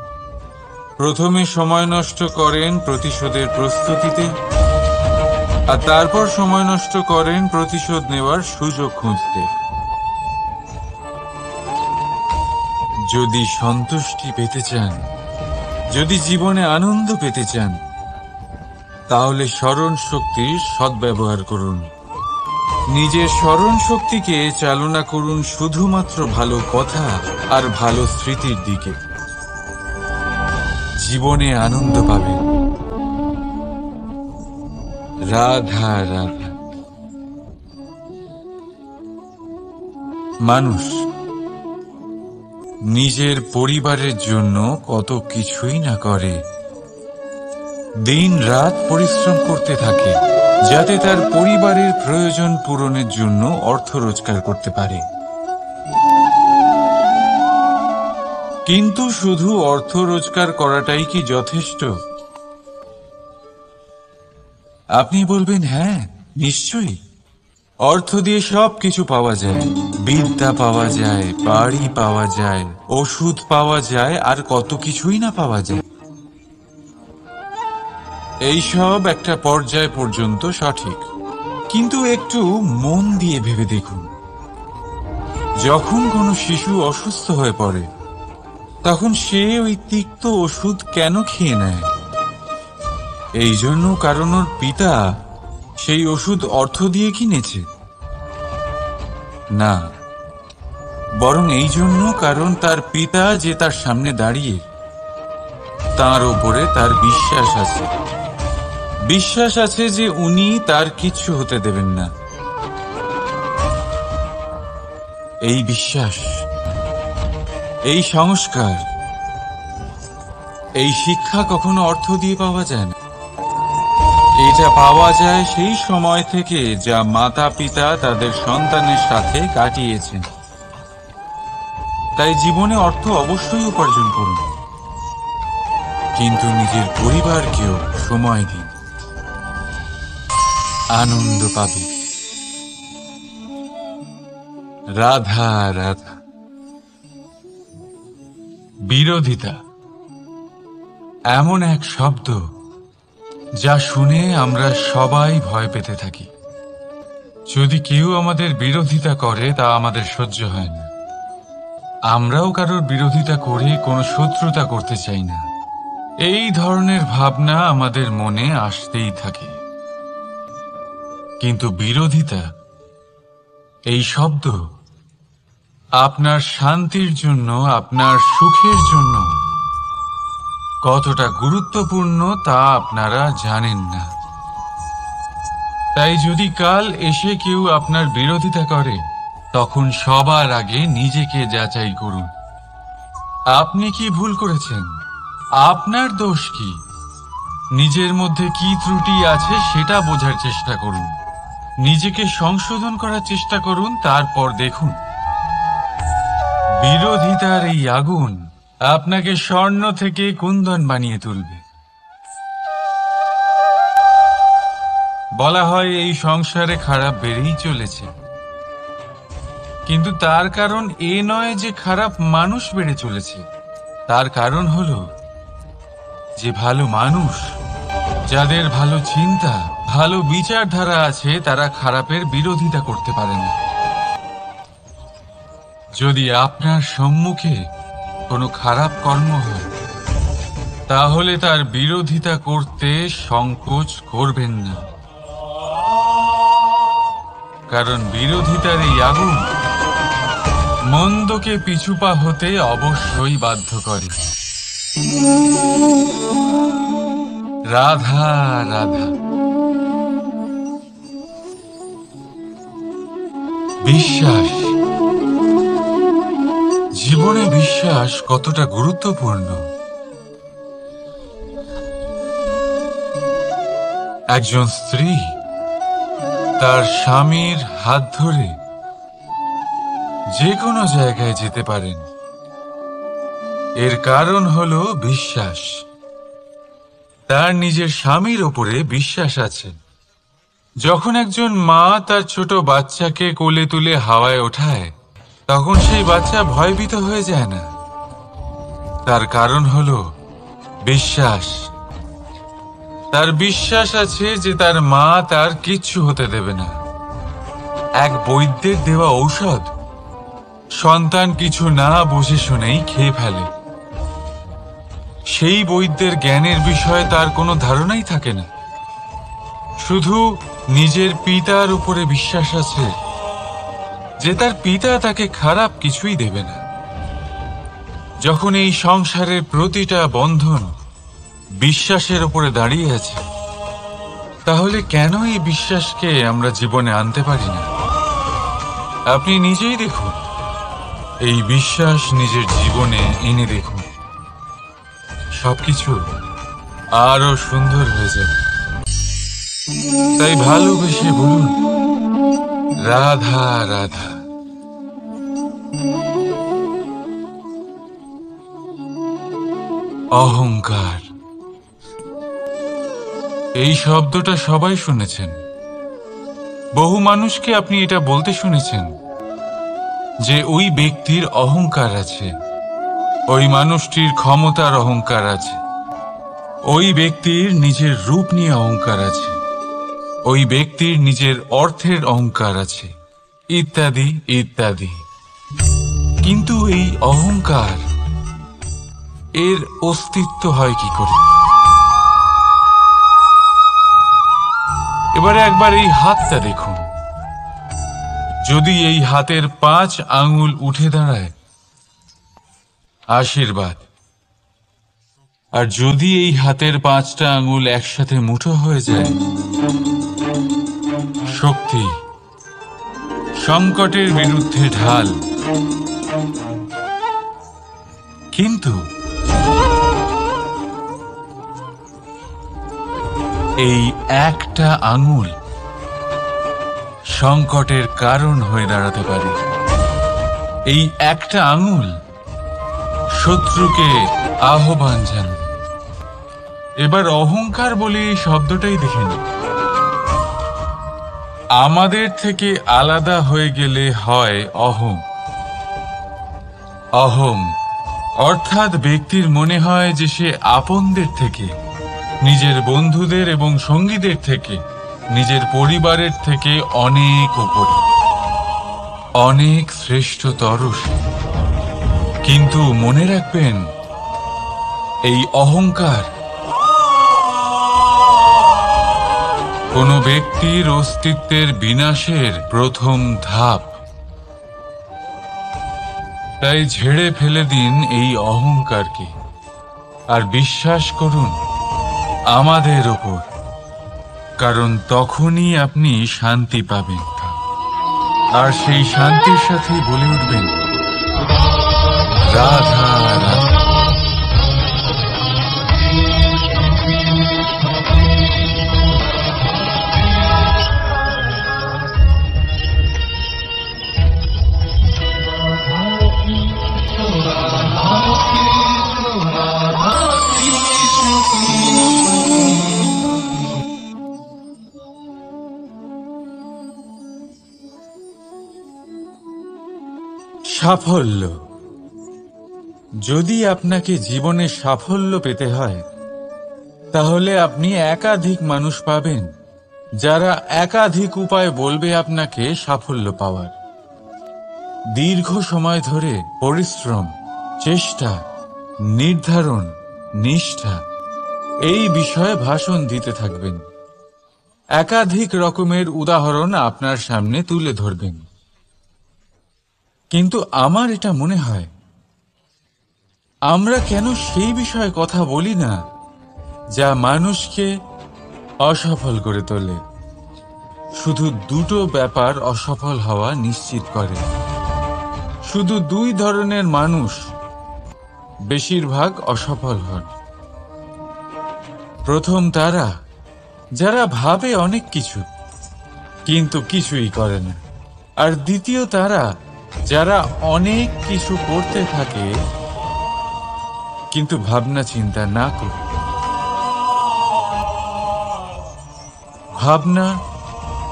Speaker 2: প্রথমে সময় নষ্ট করেন প্রতিশোধের প্রস্তুতিতে, আর তারপর সময় নষ্ট করেন প্রতিশোধ নেওয়ার সুযোগ খুঁজতে। যদি সন্তুষ্টি পেতে চান, যদি জীবনে আনন্দ পেতে চান, তাহলে স্মরণ শক্তির সদ্ব্যবহার করুন। নিজের স্মরণ শক্তিকে চালনা করুন শুধুমাত্র ভালো কথা আর ভালো স্মৃতির দিকে। জীবনে আনন্দ পাবেন। রাধা রাধা। মানুষ নিজের পরিবারের জন্য কত কিছুই না করে, দিন রাত পরিশ্রম করতে থাকে যাতে তার পরিবারের প্রয়োজন পূরণের জন্য অর্থ রোজগার করতে পারে। কিন্তু শুধু অর্থ রোজগার করাটাই কি যথেষ্ট? আপনি বলবেন, হ্যাঁ নিশ্চয়ই, অর্থ দিয়ে সব কিছু পাওয়া যায়, বিদ্যা পাওয়া যায়, বাড়ি পাওয়া যায়, ওষুধ পাওয়া যায়, আর কত কিছুই না পাওয়া যায়। এই সব একটা পর্যায় পর্যন্ত সঠিক, কিন্তু একটু মন দিয়ে ভেবে দেখুন, যখন কোনো শিশু অসুস্থ হয়ে পড়ে তখন সে ওই তিক্ত ওষুধ কেন খেয়ে নেয়? এই জন্য কারণ ওর পিতা সেই ওষুধ অর্থ দিয়ে কিনেছে? না, বরং এই জন্য কারণ তার পিতা যে তার সামনে দাঁড়িয়ে, তার উপরে তার বিশ্বাস আছে। বিশ্বাস আছে যে উনি তার কিচ্ছু হতে দেবেন না। এই বিশ্বাস, এই সংস্কার, এই শিক্ষা কখনো অর্থ দিয়ে পাওয়া যায় না। এটা পাওয়া যায় সেই সময় থেকে যা মাতা পিতা তাদের সন্তানের সাথে কাটিয়েছেন। তাই জীবনে অর্থ অবশ্যই উপার্জন করুন, কিন্তু নিজের পরিবারকেও সময় দিন, আনন্দ পাবে। রাধা রাধা। বিরোধিতা এমন এক শব্দ যা শুনে আমরা সবাই ভয় পেতে থাকি। যদি কেউ আমাদের বিরোধিতা করে তা আমাদের সহ্য হয় না। আমরাও কারোর বিরোধিতা করে কোনো শত্রুতা করতে চাই না। এই ধরনের ভাবনা আমাদের মনে আসতেই থাকে। কিন্তু বিরোধিতা, এই শব্দ আপনার শান্তির জন্য, আপনার সুখের জন্য কতটা গুরুত্বপূর্ণ তা আপনারা জানেন না। তাই যদি কাল এসে কেউ আপনার বিরোধিতা করে, তখন সবার আগে নিজেকে যাচাই করুন। আপনি কি ভুল করেছেন? আপনার দোষ কি? নিজের মধ্যে কি ত্রুটি আছে সেটা বোঝার চেষ্টা করুন। নিজেকে সংশোধন করার চেষ্টা করুন, তারপর দেখুন বিরোধিতার এই আগুন আপনাকে স্বর্ণ থেকে কুন্দন বানিয়ে তুলবে। বলা হয় এই সংসারে খারাপ বেড়েই চলেছে, কিন্তু তার কারণ এ নয় যে খারাপ মানুষ বেড়ে চলেছে। তার কারণ হলো যে ভালো মানুষ, যাদের ভালো চিন্তা, ভালো বিচারধারা আছে, তারা খারাপের বিরোধিতা করতে পারে না। যদি আপনার সম্মুখে কোনো খারাপ কর্ম হয়, তাহলে তার বিরোধিতা করতে সংকোচ করবেন না, কারণ বিরোধিতার এই আগুন মন্দকে পিছুপা হতে অবশ্যই বাধ্য করে। রাধা রাধা। বিশ্বাস, জীবনে বিশ্বাস কতটা গুরুত্বপূর্ণ। একজন স্ত্রী তার স্বামীর হাত ধরে যে কোনো জায়গায় যেতে পারেন, এর কারণ হলো বিশ্বাস। তার নিজের স্বামীর ওপরে বিশ্বাস আছে। যখন একজন মা তার ছোট বাচ্চাকে কোলে তুলে হাওয়ায় ওঠায়, তখন সেই বাচ্চা ভয়ভীত হয়ে যায় না। তার কারণ হলো বিশ্বাস। তার বিশ্বাস আছে যে তার মা তার কিচ্ছু হতে দেবে না। এক বৈদ্যের দেওয়া ঔষধ সন্তান কিছু না বুঝে শুনেই খেয়ে ফেলে। সেই বৈদ্যের জ্ঞানের বিষয়ে তার কোনো ধারণাই থাকে না। শুধু নিজের পিতার উপরে বিশ্বাস আছে যে তার পিতা তাকে খারাপ কিছুই দেবে না। যখন এই সংসারের প্রতিটা বন্ধন বিশ্বাসের উপরে দাঁড়িয়ে আছে, তাহলে কেন এই বিশ্বাসকে আমরা জীবনে আনতে পারি না? আপনি নিজেই দেখুন, এই বিশ্বাস নিজের জীবনে এনে দেখুন, সবকিছু আরো সুন্দর হয়ে যাবে। তাই ভালোবেসে বলুন, রাধা রাধা। অহংকার, এই শব্দটা সবাই শুনেছেন। বহু মানুষকে আপনি এটা বলতে শুনেছেন যে ওই ব্যক্তির অহংকার আছে, ওই মানুষটির ক্ষমতার অহংকার আছে, ওই ব্যক্তির নিজের রূপ নিয়ে অহংকার আছে, ওই ব্যক্তির নিজের অর্থের অহংকার আছে, ইত্যাদি ইত্যাদি। কিন্তু এই অহংকার, এর অস্তিত্ব হয় কি করে? এবারে একবার এই হাতটা দেখুন। যদি এই হাতের 5 আঙ্গুল উঠে দাঁড়ায়, আশীর্বাদ। আর যদি এই হাতের 5টা আঙ্গুল একসাথে মুঠো হয়ে যায়, শক্তি, সংকটের বিরুদ্ধে ঢাল। কিন্তু এই একটা আঙ্গুল সংকটের কারণ হয়ে দাঁড়াতে পারে। এই একটা আঙ্গুল শত্রুকে আহ্বান জানাবে। এবার অহংকার বলে এই শব্দটাই দেখে নিন। আমাদের থেকে আলাদা হয়ে গেলে হয় অহং। অহং অর্থাৎ ব্যক্তির মনে হয় যে সে আপনদের থেকে, নিজের বন্ধুদের এবং সঙ্গীদের থেকে, নিজের পরিবারের থেকে অনেক উপরে, অনেক শ্রেষ্ঠতর সে। কিন্তু মনে রাখবেন, এই অহংকার কোনো ব্যক্তির অস্তিত্বের বিনাশের প্রথম ধাপ। তাই ঝেড়ে ফেলে দিন এই অহংকারকে, আর বিশ্বাস করুন আমাদের ওপর, কারণ তখনই আপনি শান্তি পাবেন। আর সেই শান্তির সাথেই বলে উঠবেন, রাধা রাধা। সাফল্য। যদি আপনাকে জীবনে সাফল্য পেতে হয়, তাহলে আপনি একাধিক মানুষ পাবেন যারা একাধিক উপায় বলবে আপনাকে সাফল্য পাওয়ার। দীর্ঘ সময় ধরে পরিশ্রম, চেষ্টা, নির্ধারণ, নিষ্ঠা এই বিষয়ে ভাষণ দিতে থাকবেন। একাধিক রকমের উদাহরণ আপনার সামনে তুলে ধরবেন। কিন্তু আমার এটা মনে হয়, আমরা কেন সেই বিষয়ে কথা বলি না যা মানুষকে অসফল করে তোলে? শুধু দুটো ব্যাপার অসফল হওয়া নিশ্চিত করে। শুধু 2 ধরনের মানুষ বেশিরভাগ অসফল হন। প্রথম তারা যারা ভাবে অনেক কিছু কিন্তু কিছুই করে না। আর দ্বিতীয় তারা যারা অনেক কিছু করতে থাকে কিন্তু ভাবনা চিন্তা না করে। ভাবনা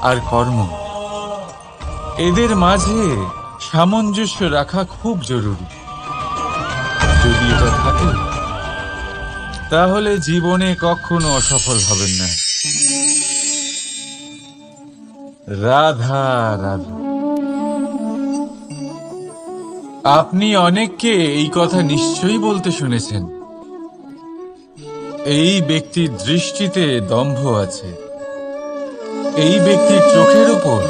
Speaker 2: আর কর্ম, এদের মাঝে সামঞ্জস্য রাখা খুব জরুরি। যদি এটা থাকে, তাহলে জীবনে কখনো অসফল হবেন না। রাধা রাধা। আপনি অনেককে এই কথা নিশ্চয়ই বলতে শুনেছেন, এই ব্যক্তির দৃষ্টিতে দম্ভ আছে, এই ব্যক্তির চোখের উপর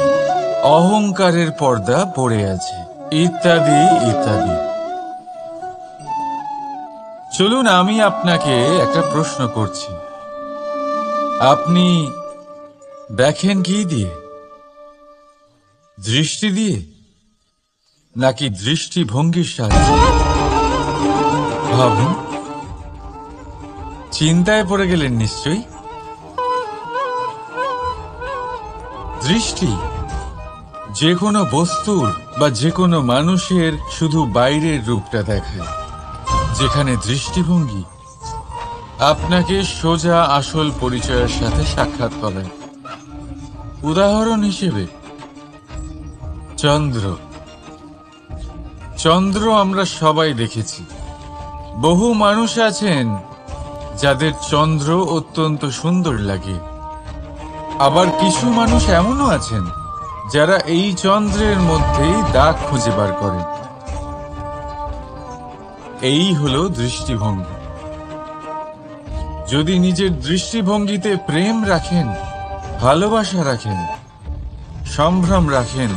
Speaker 2: অহংকারের পর্দা পড়ে আছে, ইত্যাদি ইত্যাদি। চলুন আমি আপনাকে একটা প্রশ্ন করছি, আপনি দেখেন কি দিয়ে? দৃষ্টি দিয়ে নাকি দৃষ্টিভঙ্গির সাহায্যে? ভাবুন। চিন্তায় পড়ে গেলেন নিশ্চয়ই। দৃষ্টি যে কোনো বস্তুর বা যে কোনো মানুষের শুধু বাইরের রূপটা দেখায়, যেখানে দৃষ্টিভঙ্গি আপনাকে সোজা আসল পরিচয়ের সাথে সাক্ষাৎ করায়। উদাহরণ হিসেবে চন্দ্র। চন্দ্র আমরা সবাই দেখেছি। বহু মানুষ আছেন যাদের চন্দ্র অত্যন্ত সুন্দর লাগে, আবার কিছু মানুষ এমনও আছেন যারা এই চন্দ্রের মধ্যেই দাগ খুঁজে বার করেন। এই হলো দৃষ্টিভঙ্গি। যদি নিজের দৃষ্টিভঙ্গিতে প্রেম রাখেন, ভালোবাসা রাখেন, সম্ভ্রম রাখেন,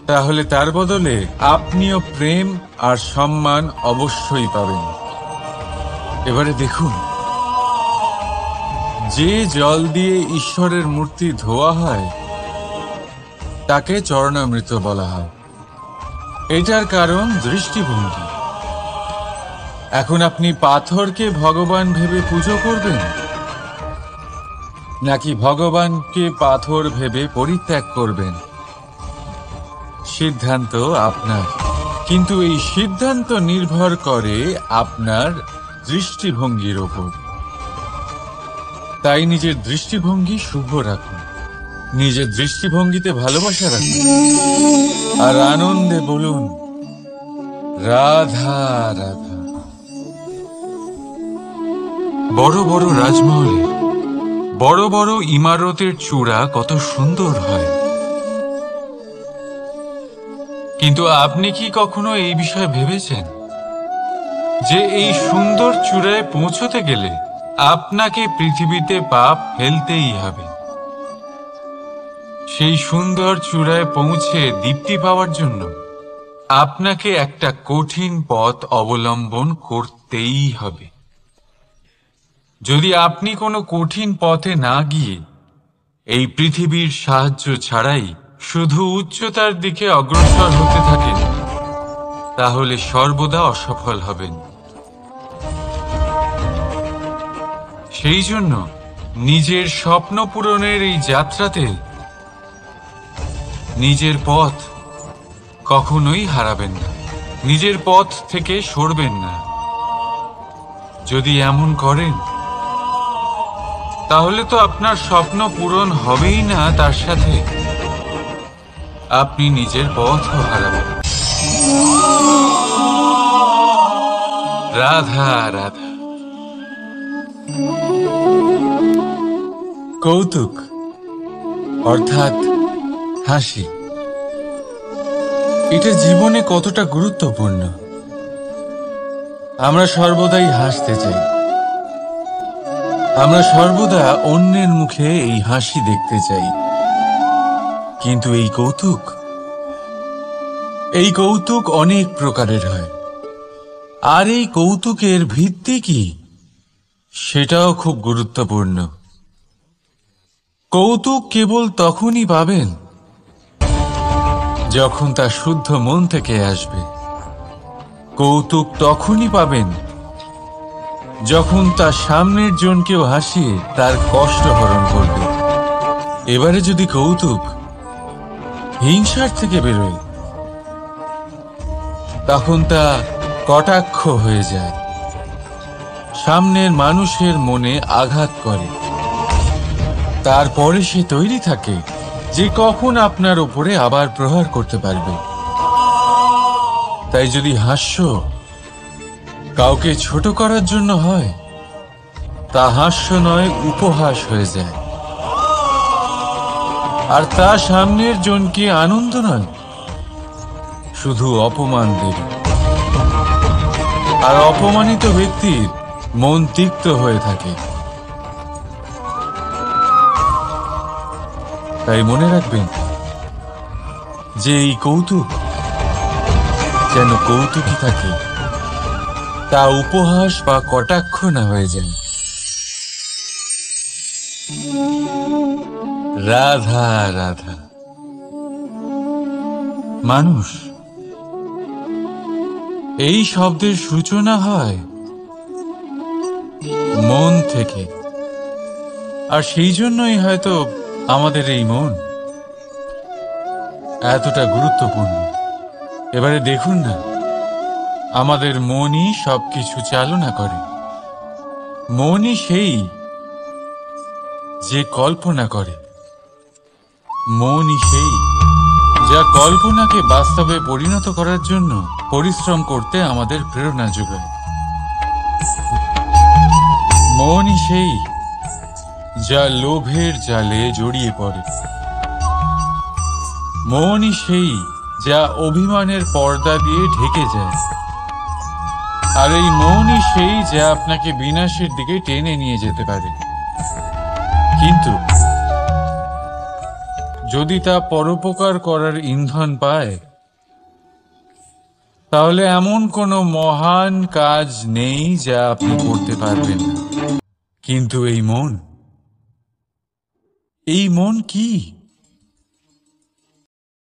Speaker 2: তাহলে তার বদলে আপনিও প্রেম আর সম্মান অবশ্যই পাবেন। এবারে দেখুন, যে জল দিয়ে ঈশ্বরের মূর্তি ধোয়া হয় তাকে চরণামৃত বলা হয়। এটার কারণ দৃষ্টিভঙ্গি। এখন আপনি পাথরকে ভগবান ভেবে পুজো করবেন, নাকি ভগবানকে পাথর ভেবে পরিত্যাগ করবেন? সিদ্ধান্ত আপনার, কিন্তু এই সিদ্ধান্ত নির্ভর করে আপনার দৃষ্টিভঙ্গির ওপর। তাই নিজের দৃষ্টিভঙ্গি শুভ রাখুন, নিজের দৃষ্টিভঙ্গিতে ভালোবাসা রাখুন, আর আনন্দে বলুন রাধা রাধা। বড় বড় রাজমহলে বড় বড় ইমারতের চূড়া কত সুন্দর হয়, কিন্তু আপনি কি কখনো এই বিষয়ে ভেবেছেন যে এই সুন্দর চূড়ায় পৌঁছতে গেলে আপনাকে পৃথিবীতে পা ফেলতেই হবে? সেই সুন্দর চূড়ায় পৌঁছে দীপ্তি পাওয়ার জন্য আপনাকে একটা কঠিন পথ অবলম্বন করতেই হবে। যদি আপনি কোনো কঠিন পথে না গিয়ে এই পৃথিবীর সাহায্য ছাড়াই শুধু উচ্চতার দিকে অগ্রসর হতে থাকেন, তাহলে সর্বদা অসফল হবেন। সেই জন্য নিজের স্বপ্ন পূরণের এই যাত্রাতে নিজের পথ কখনোই হারাবেন না, নিজের পথ থেকে সরবেন না। যদি এমন করেন তাহলে তো আপনার স্বপ্ন পূরণ হবেই না, তার সাথে আপনি নিজের পথও হারাবেন। রাধা রাধা। কৌতুক অর্থাৎ হাসি, এটা জীবনে কতটা গুরুত্বপূর্ণ। আমরা সর্বদাই হাসতে চাই, আমরা সর্বদা অন্যের মুখে এই হাসি দেখতে চাই। কিন্তু এই কৌতুক অনেক প্রকারের হয়, আর এই কৌতুকের ভিত্তি কি সেটাও খুব গুরুত্বপূর্ণ। কৌতুক কেবল তখনই পাবেন যখন তা শুদ্ধ মন থেকে আসবে। কৌতুক তখনই পাবেন যখন তার সামনের জনকেও হাসিয়ে তার কষ্ট হরণ করবে। এবারে যদি কৌতুক হিংসার থেকে বেরোয়, তখন তা কটাক্ষ হয়ে যায়, সামনের মানুষের মনে আঘাত করে। তারপরে সে তৈরি থাকে যে কখন আপনার উপরে আবার প্রহার করতে পারবে। তাই যদি হাস্য কাউকে ছোট করার জন্য হয়, তা হাস্য নয়, উপহাস হয়ে যায়। আর তা সামনের জনকে আনন্দ নয়, শুধু অপমান দেবে। আর অপমানিত ব্যক্তির মন তিক্ত হয়ে থাকে। তাই মনে রাখবেন যে এই কৌতুক যেন কৌতুকই থাকে, তা উপহাস বা কটাক্ষ না হয়ে যায়। রাধা রাধা। মানুষ এই শব্দের সূচনা হয় মন থেকে, আর সেই জন্যই হয়তো আমাদের এই মন এতটা গুরুত্বপূর্ণ। এবারে দেখুন না, আমাদের মনই সবকিছু চালনা করে। মনই সেই যে কল্পনা করে, মনই সেই যা কল্পনাকে বাস্তবে পরিণত করার জন্য পরিশ্রম করতে আমাদের প্রেরণা যোগায়। মনই সেই যা লোভের জালে জড়িয়ে পড়ে। মনই সেই যা অভিমানের পর্দা দিয়ে ঢেকে যায়। আর এই মনই সেই যা আপনাকে বিনাশের দিকে টেনে নিয়ে যেতে পারে। কিন্তু যদি তা পরোপকার করার ইন্ধন পায়, তাহলে এমন কোনো মহান কাজ নেই যা আপনি করতে পারবেন না। কিন্তু এই মন কি?